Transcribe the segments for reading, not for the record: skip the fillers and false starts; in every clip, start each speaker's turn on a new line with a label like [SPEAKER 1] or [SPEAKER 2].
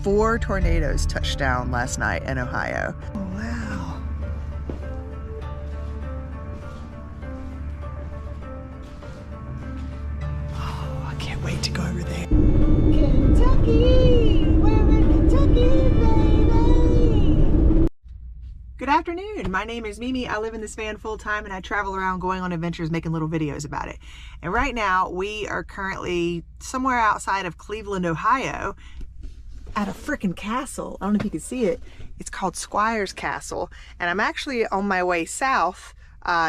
[SPEAKER 1] 4 tornadoes touched down last night in Ohio. Oh, wow. Oh, I can't wait to go over there. Kentucky! We're in Kentucky, baby! Good afternoon. My name is Mimi. I live in this van full time and I travel around going on adventures making little videos about it. And right now we are currently somewhere outside of Cleveland, Ohio at a freaking castle. I don't know if you can see it. It's called Squire's Castle. And I'm actually on my way south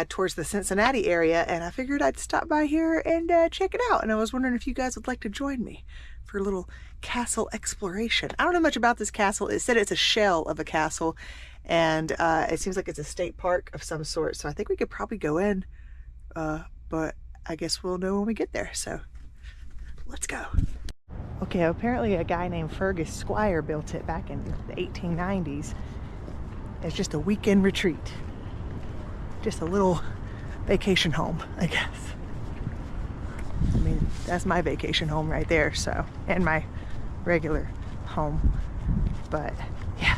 [SPEAKER 1] towards the Cincinnati area, and I figured I'd stop by here and check it out. And I was wondering if you guys would like to join me for a little castle exploration. I don't know much about this castle. It said it's a shell of a castle, and it seems like it's a state park of some sort. So I think we could probably go in, but I guess we'll know when we get there. So let's go. Okay, apparently a guy named Fergus Squire built it back in the 1890s. It's just a weekend retreat. Just a little vacation home, I guess. I mean, that's my vacation home right there, so, and my regular home. But yeah,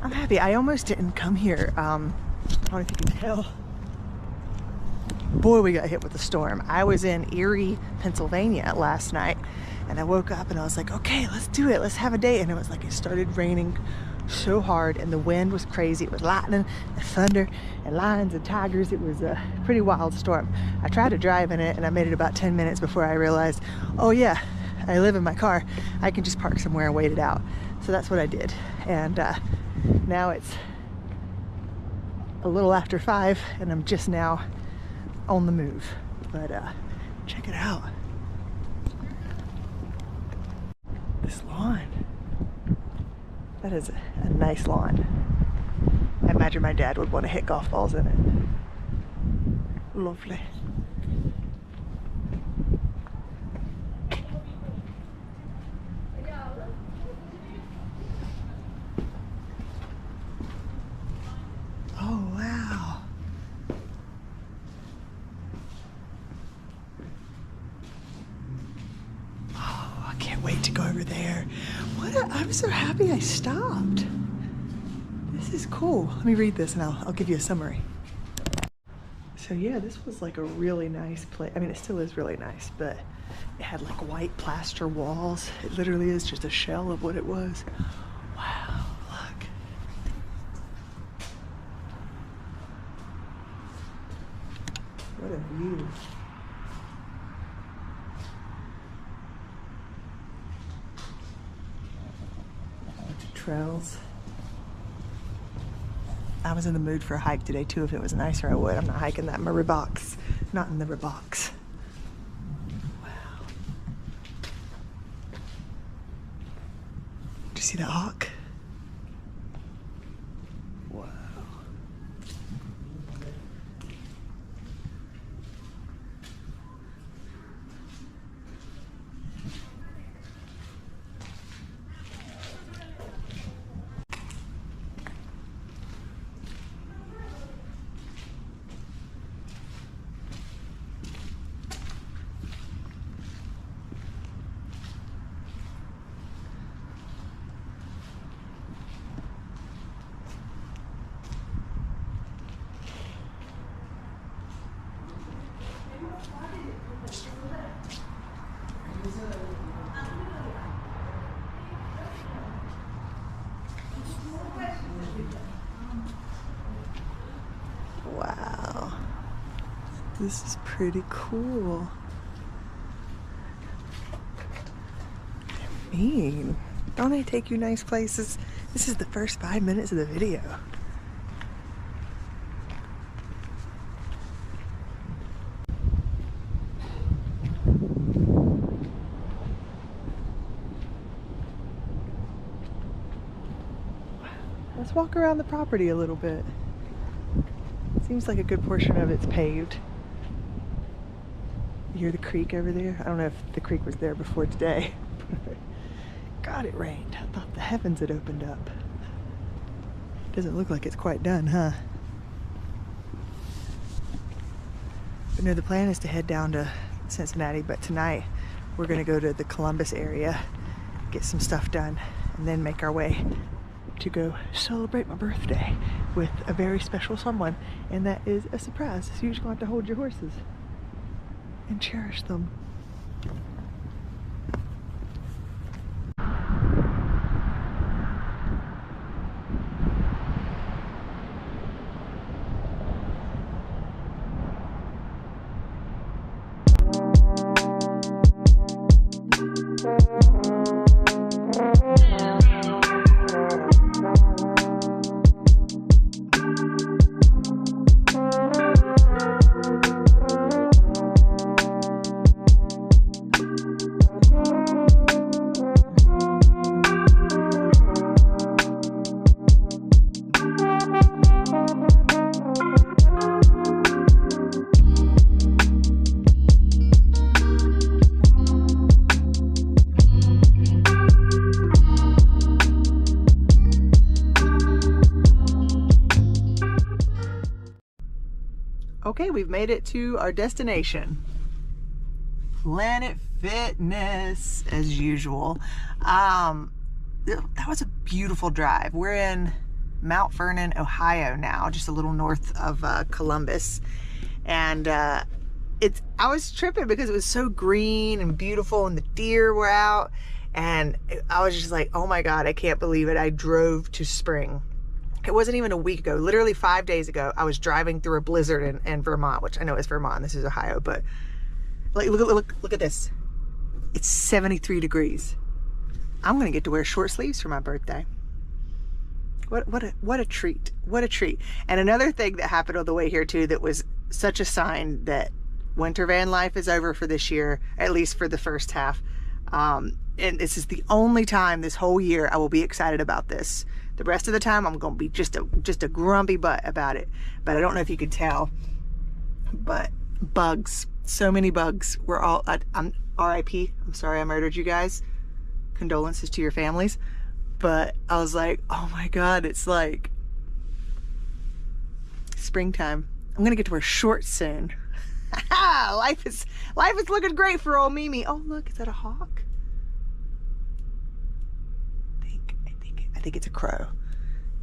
[SPEAKER 1] I'm happy. I almost didn't come here. I don't know if you can tell. Boy, we got hit with a storm. I was in Erie, Pennsylvania last night, and I woke up and I was like, okay, let's do it. Let's have a day. And it was like, it started raining so hard and the wind was crazy. It was lightning and thunder and lions and tigers. It was a pretty wild storm. I tried to drive in it and I made it about 10 minutes before I realized, oh yeah, I live in my car. I can just park somewhere and wait it out. So that's what I did. And now it's a little after 5 and I'm just now on the move. But check it out. This lawn. That is a nice lawn. I imagine my dad would want to hit golf balls in it. Lovely. Oh, wow. Oh, I can't wait to go over there. I'm so happy I stopped. This is cool. Let me read this and I'll give you a summary. So yeah, this was like a really nice place. I mean, it still is really nice, but it had like white plaster walls. It literally is just a shell of what it was. Wow, look. What a view. Trails. I was in the mood for a hike today too. If it was nicer, I would. I'm not hiking that in my Reeboks. Not in the Reeboks. Wow. Did you see the hawk? Wow. Wow, this is pretty cool. I mean, don't I take you nice places? This is the first 5 minutes of the video. Let's walk around the property a little bit. Seems like a good portion of it's paved. You hear the creek over there? I don't know if the creek was there before today. God, it rained. I thought the heavens had opened up. Doesn't look like it's quite done, huh? But no, the plan is to head down to Cincinnati, but tonight we're gonna go to the Columbus area, get some stuff done, and then make our way to go celebrate my birthday with a very special someone, and that is a surprise. So you're just going to have to hold your horses and cherish them. Okay, we've made it to our destination. Planet Fitness, as usual. That was a beautiful drive. We're in Mount Vernon, Ohio now, just a little north of Columbus. And I was tripping because it was so green and beautiful, and the deer were out. And I was just like, oh my God, I can't believe it. I drove to spring. It wasn't even a week ago, literally 5 days ago, I was driving through a blizzard in Vermont, which I know is Vermont, this is Ohio, but like, look at this. It's 73 degrees. I'm gonna get to wear short sleeves for my birthday. What a treat, what a treat. And another thing that happened on the way here too, that was such a sign that winter van life is over for this year, at least for the first half. And this is the only time this whole year I will be excited about this. The rest of the time, I'm gonna be just a grumpy butt about it. But I don't know if you could tell, but bugs, so many bugs. We're all, I'm RIP, I'm sorry I murdered you guys. Condolences to your families. But I was like, oh my God, it's like springtime. I'm gonna get to wear shorts soon. Life is looking great for old Mimi. Oh look, is that a hawk? I think it's a crow.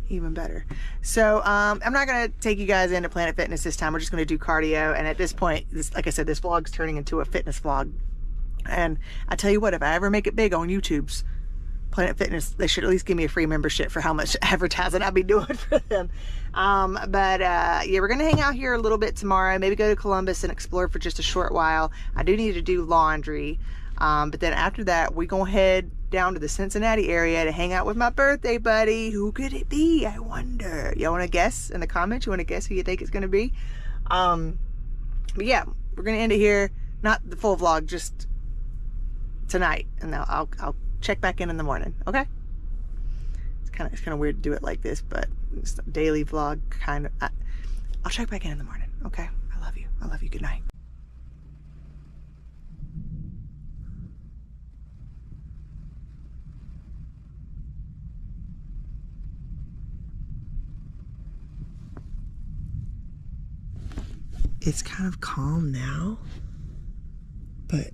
[SPEAKER 1] Even better. So I'm not gonna take you guys into Planet Fitness this time. We're just gonna do cardio, and at this point, like I said, this vlog's turning into a fitness vlog. And I tell you what, if I ever make it big on YouTube's Planet Fitness, they should at least give me a free membership for how much advertising I'll be doing for them. Yeah, we're gonna hang out here a little bit tomorrow, maybe go to Columbus and explore for just a short while. I do need to do laundry, but then after that, we're gonna head down to the Cincinnati area to hang out with my birthday buddy. Who could it be, I wonder? Y'all want to guess in the comments? You want to guess who you think it's going to be? But yeah, we're going to end it here. Not the full vlog, just tonight, and I'll check back in the morning. Okay? It's kind of weird to do it like this, but it's a daily vlog kind of. I'll check back in the morning. Okay? I love you. I love you. Good night. It's kind of calm now, but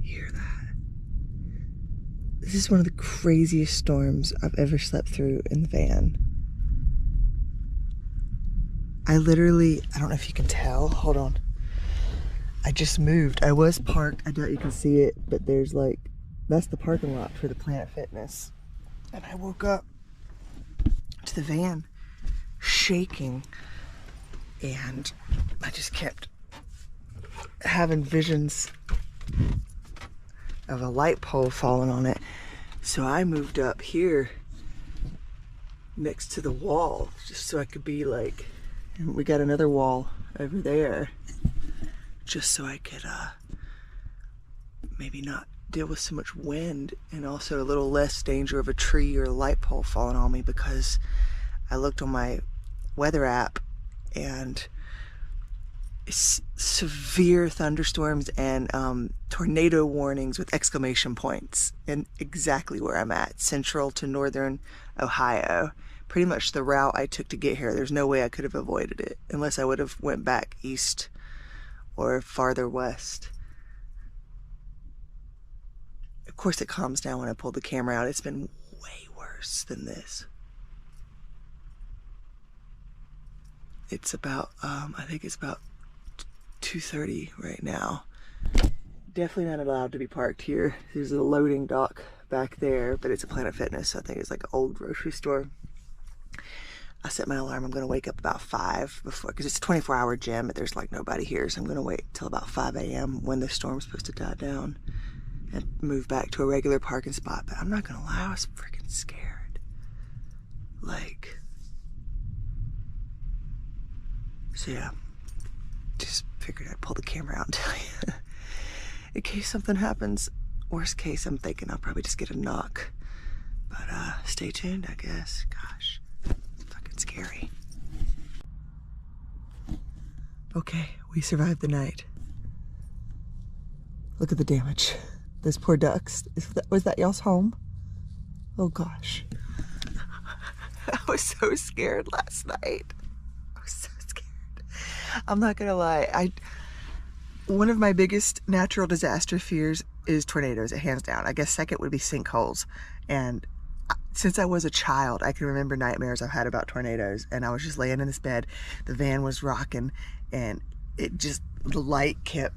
[SPEAKER 1] hear that? This is one of the craziest storms I've ever slept through in the van. I don't know if you can tell, hold on. I just moved. I was parked, I doubt you can see it, but there's like, that's the parking lot for the Planet Fitness. And I woke up to the van shaking, and I just kept having visions of a light pole falling on it. So I moved up here next to the wall just so I could be like, and we got another wall over there just so I could maybe not deal with so much wind, and also a little less danger of a tree or a light pole falling on me, because I looked on my weather app and it's severe thunderstorms and tornado warnings with exclamation points, and exactly where I'm at, central to northern Ohio. Pretty much the route I took to get here. There's no way I could have avoided it unless I would have went back east or farther west. Of course, it calms down when I pull the camera out. It's been way worse than this. It's about, I think it's about 2:30 right now. Definitely not allowed to be parked here. There's a loading dock back there, but it's a Planet Fitness, so I think it's like an old grocery store. I set my alarm. I'm going to wake up about 5 before, because it's a 24-hour gym, but there's like nobody here, so I'm going to wait till about 5 a.m. when the storm's supposed to die down and move back to a regular parking spot. But I'm not going to lie, I was freaking scared. Like, so yeah, just figured I'd pull the camera out and tell you. In case something happens. Worst case, I'm thinking I'll probably just get a knock. But stay tuned, I guess. Gosh, it's fucking scary. Okay, we survived the night. Look at the damage. Those poor ducks. Was that y'all's home? Oh gosh. I was so scared last night. I was so scared. I'm not gonna lie. One of my biggest natural disaster fears is tornadoes, hands down. I guess second would be sinkholes. And since I was a child, I can remember nightmares I've had about tornadoes. And I was just laying in this bed, the van was rocking, and the light kept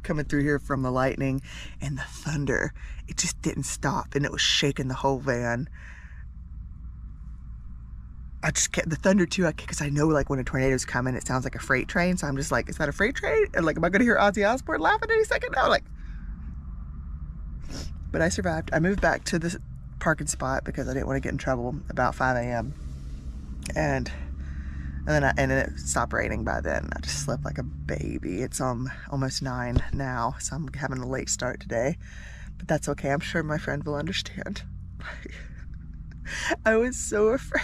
[SPEAKER 1] coming through here from the lightning, and the thunder, it just didn't stop, and it was shaking the whole van. I just kept the thunder too, because I know like when a tornado's coming, it sounds like a freight train. So I'm just like, is that a freight train? And like, am I gonna hear Ozzy Osbourne laughing any second now? Like, but I survived. I moved back to this parking spot because I didn't want to get in trouble about 5 a.m. And then it stopped raining by then. I just slept like a baby. It's almost 9 now, so I'm having a late start today, but that's okay. I'm sure my friend will understand. I was so afraid.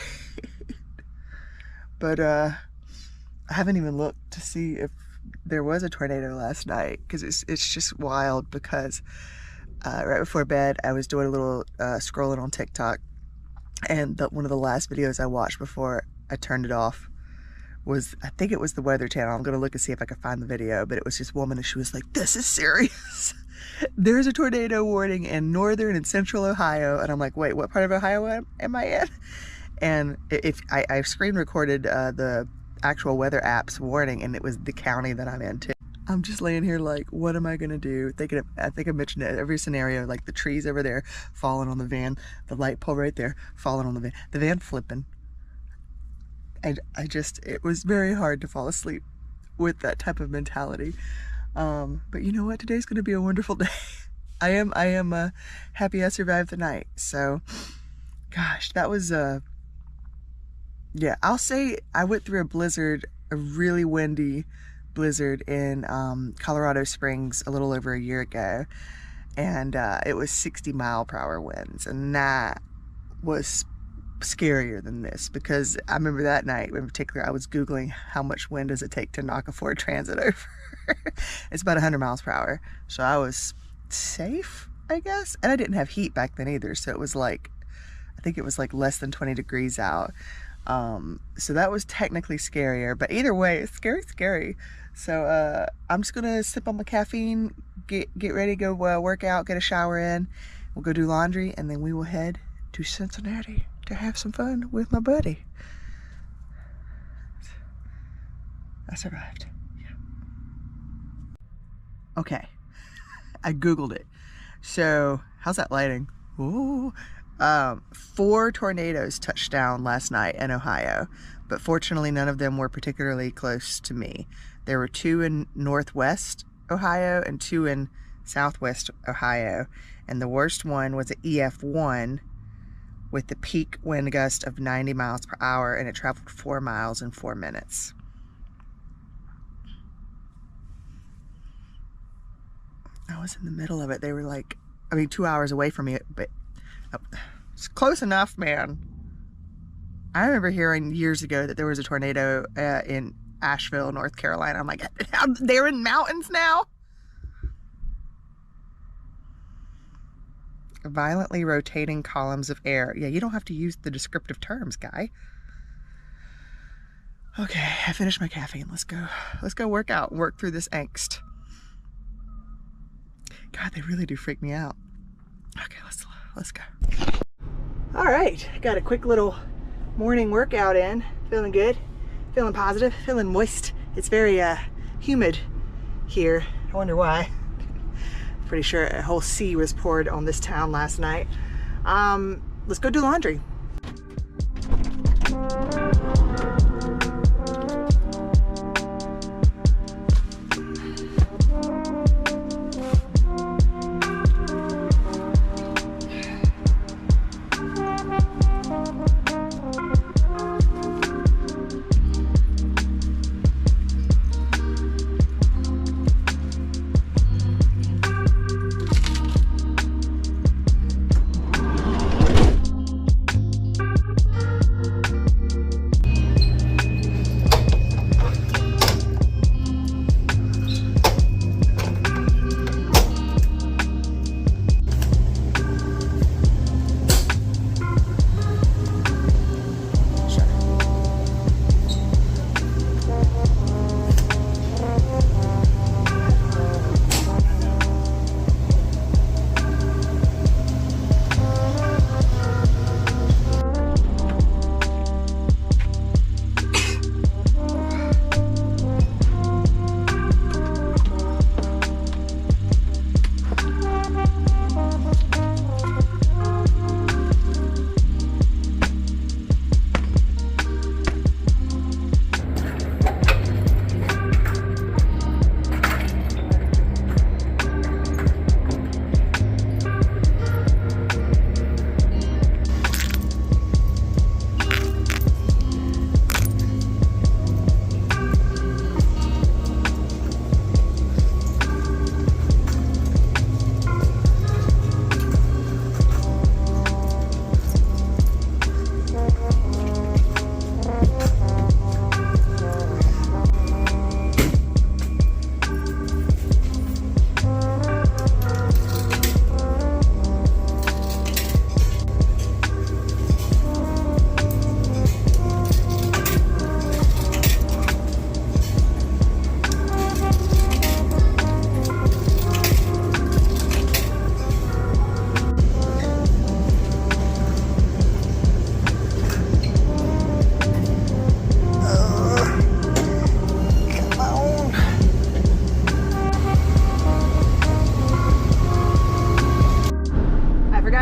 [SPEAKER 1] But I haven't even looked to see if there was a tornado last night, because it's just wild. Because right before bed, I was doing a little scrolling on TikTok, and one of the last videos I watched before I turned it off was, I think it was the Weather Channel. I'm gonna look and see if I can find the video, but it was this woman, and she was like, "This is serious. There's a tornado warning in northern and central Ohio." And I'm like, wait, what part of Ohio am I in? And if I screen recorded the actual weather app's warning, and it was the county that I'm in too. I'm just laying here like, what am I gonna do? I think I mentioned it, every scenario, like the trees over there falling on the van, the light pole right there falling on the van flipping. And it was very hard to fall asleep with that type of mentality. But you know what? Today's gonna be a wonderful day. I am happy I survived the night. So, gosh, that was yeah, I'll say I went through a blizzard, a really windy blizzard in Colorado Springs a little over a year ago, and it was 60-mile-per-hour winds, and that was scarier than this, because I remember that night in particular, I was Googling how much wind does it take to knock a Ford Transit over. It's about 100 miles per hour, so I was safe, I guess. And I didn't have heat back then either, so it was like, I think it was like less than 20 degrees out. So that was technically scarier, but either way, it's scary. So I'm just gonna sip on my caffeine, get ready, go work out, get a shower in. We'll go do laundry, and then we will head to Cincinnati to have some fun with my buddy. I survived. Yeah. Okay, I Googled it. So how's that lighting? Ooh. 4 tornadoes touched down last night in Ohio, but fortunately none of them were particularly close to me. There were 2 in northwest Ohio and 2 in southwest Ohio, and the worst one was an EF1 with the peak wind gust of 90 miles per hour, and it traveled 4 miles in 4 minutes. I was in the middle of it. They were like, 2 hours away from me, but it's close enough, man. I remember hearing years ago that there was a tornado in Asheville, North Carolina. I'm like, they're in mountains now? Violently rotating columns of air. Yeah, you don't have to use the descriptive terms, guy. Okay, I finished my caffeine. Let's go work out and work through this angst. God, they really do freak me out. Okay, let's go. All right, got a quick little morning workout in. Feeling good, feeling positive, feeling moist. It's very humid here. I wonder why. Pretty sure a whole sea was poured on this town last night. Let's go do laundry.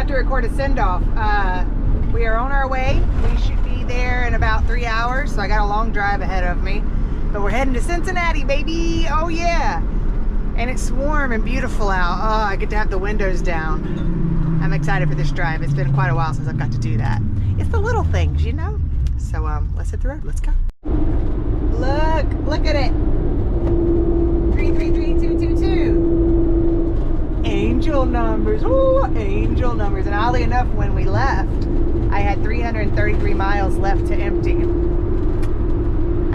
[SPEAKER 1] Record a send-off. We are on our way. We should be there in about 3 hours, so I got a long drive ahead of me, but we're heading to Cincinnati, baby. Oh yeah, and it's warm and beautiful out. Oh, I get to have the windows down. I'm excited for this drive. It's been quite a while since I've got to do that. It's the little things, you know. So let's hit the road. Let's go. Look at it. 333222. Angel numbers. Oh, angel numbers. And oddly enough, when we left, I had 333 miles left to empty.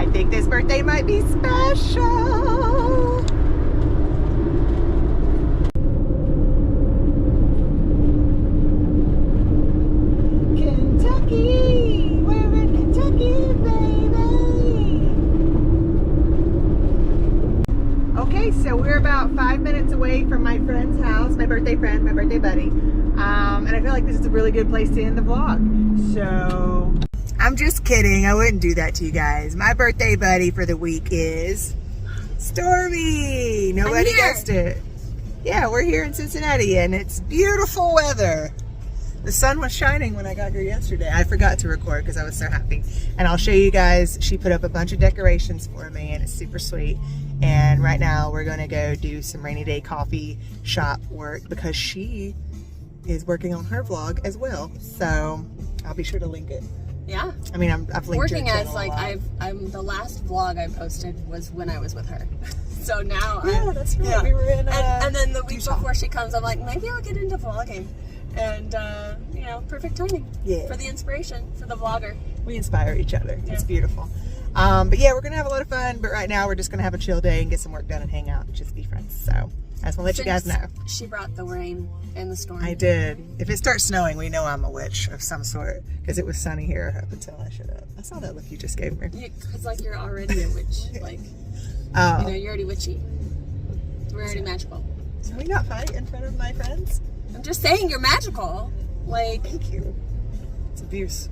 [SPEAKER 1] I think this birthday might be special. Kentucky, we're in Kentucky, baby. Okay, so we're about 5 minutes away from my friend's house, my birthday friend, my birthday buddy. And I feel like this is a really good place to end the vlog. So, I'm just kidding. I wouldn't do that to you guys. My birthday buddy for the week is Stormy. Nobody guessed it. Yeah, we're here in Cincinnati and it's beautiful weather. The sun was shining when I got here yesterday. I forgot to record because I was so happy. And I'll show you guys, she put up a bunch of decorations for me and it's super sweet. And right now we're gonna go do some rainy day coffee shop work because she is working on her vlog as well. So I'll be sure to link it.
[SPEAKER 2] Yeah.
[SPEAKER 1] I mean, I've linked
[SPEAKER 2] working as like I'm the last vlog I posted was when I was with her. So now
[SPEAKER 1] that's right. Yeah. We were in
[SPEAKER 2] and then the week before she comes, I'm like, maybe I'll get into vlogging. And you know, perfect timing for the inspiration for the vlogger.
[SPEAKER 1] We inspire each other. Yeah. It's beautiful. But yeah, we're gonna have a lot of fun. But right now, we're just gonna have a chill day and get some work done and hang out and just be friends. So I just want to let you guys know.
[SPEAKER 2] She brought the rain and the storm.
[SPEAKER 1] I did. If it starts snowing, we know I'm a witch of some sort because it was sunny here up until I showed up. I saw that look you just gave me.
[SPEAKER 2] Because like you're already a witch. Like,
[SPEAKER 1] Oh.
[SPEAKER 2] you're already witchy. We're already magical.
[SPEAKER 1] So we not fight in front of my friends?
[SPEAKER 2] I'm just saying you're magical. Like,
[SPEAKER 1] Thank you. It's abuse.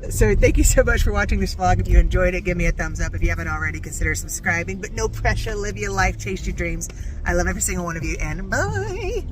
[SPEAKER 1] So thank you so much for watching this vlog. If you enjoyed it, give me a thumbs up. If you haven't already, consider subscribing. But no pressure. Live your life. Chase your dreams. I love every single one of you. And bye.